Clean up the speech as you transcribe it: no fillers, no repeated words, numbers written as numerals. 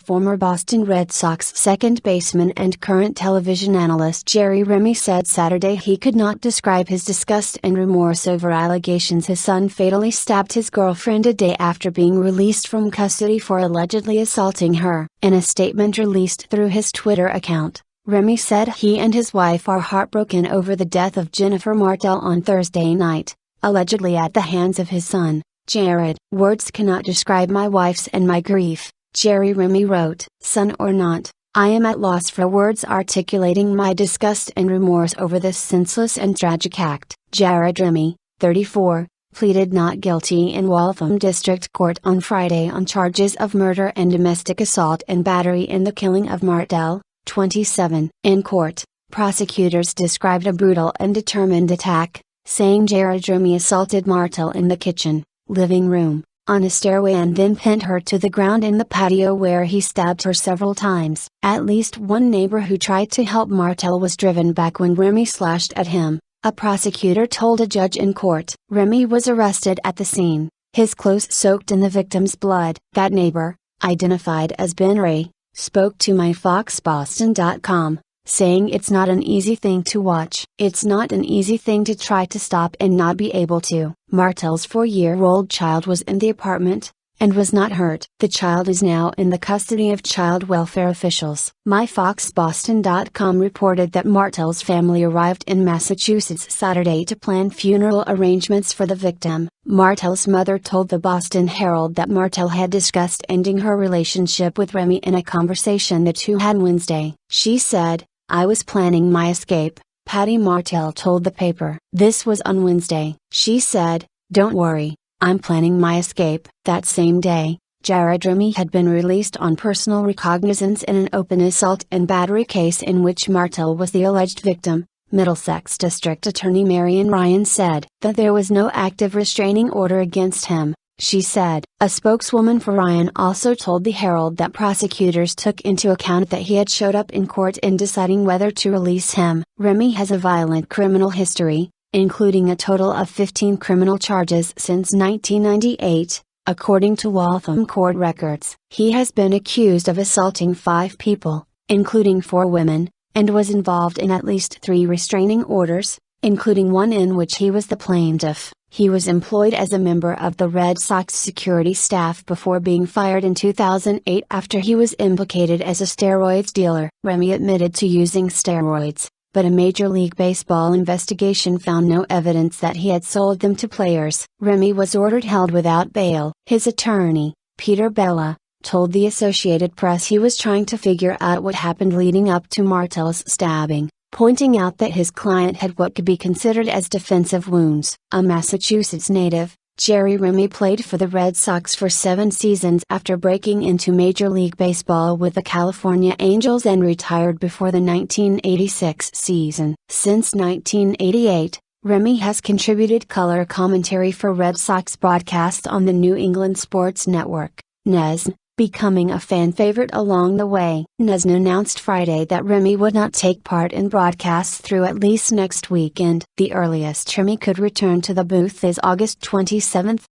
Former Boston Red Sox second baseman and current television analyst Jerry Remy said Saturday he could not describe his disgust and remorse over allegations his son fatally stabbed his girlfriend a day after being released from custody for allegedly assaulting her. In a statement released through his Twitter account, Remy said he and his wife are heartbroken over the death of Jennifer Martel on Thursday night, allegedly at the hands of his son, Jared. "Words cannot describe my wife's and my grief," Jerry Remy wrote. "Son or not, I am at loss for words articulating my disgust and remorse over this senseless and tragic act." Jared Remy, 34, pleaded not guilty in Waltham District Court on Friday on charges of murder and domestic assault and battery in the killing of Martel, 27. In court, prosecutors described a brutal and determined attack, saying Jared Remy assaulted Martel in the kitchen, living room, on a stairway and then pinned her to the ground in the patio where he stabbed her several times. At least one neighbor who tried to help Martel was driven back when Remy slashed at him, a prosecutor told a judge in court. Remy was arrested at the scene, his clothes soaked in the victim's blood. That neighbor, identified as Ben Ray, spoke to myfoxboston.com, saying it's not an easy thing to watch. "It's not an easy thing to try to stop and not be able to." Martel's 4-year-old child was in the apartment, and was not hurt. The child is now in the custody of child welfare officials. myfoxboston.com reported that Martel's family arrived in Massachusetts Saturday to plan funeral arrangements for the victim. Martel's mother told the Boston Herald that Martel had discussed ending her relationship with Remy in a conversation the two had Wednesday. She said, "I was planning my escape," Patty Martel told the paper. This was on Wednesday. She said, "Don't worry, I'm planning my escape." That same day, Jared Remy had been released on personal recognizance in an open assault and battery case in which Martel was the alleged victim. Middlesex District Attorney Marian Ryan said that there was no active restraining order against him. She said. A spokeswoman for Ryan also told the Herald that prosecutors took into account that he had showed up in court in deciding whether to release him. Remy has a violent criminal history, including a total of 15 criminal charges since 1998, according to Waltham court records. He has been accused of assaulting 5 people, including 4 women, and was involved in at least 3 restraining orders, including one in which he was the plaintiff. He was employed as a member of the Red Sox security staff before being fired in 2008 after he was implicated as a steroids dealer. Remy admitted to using steroids, but a Major League Baseball investigation found no evidence that he had sold them to players. Remy was ordered held without bail. His attorney, Peter Bella, told the Associated Press he was trying to figure out what happened leading up to Martel's stabbing, pointing out that his client had what could be considered as defensive wounds. A Massachusetts native, Jerry Remy played for the Red Sox for 7 seasons after breaking into Major League Baseball with the California Angels and retired before the 1986 season. Since 1988, Remy has contributed color commentary for Red Sox broadcasts on the New England Sports Network, NESN, becoming a fan favorite along the way. NESN announced Friday that Remy would not take part in broadcasts through at least next weekend. The earliest Remy could return to the booth is August 27,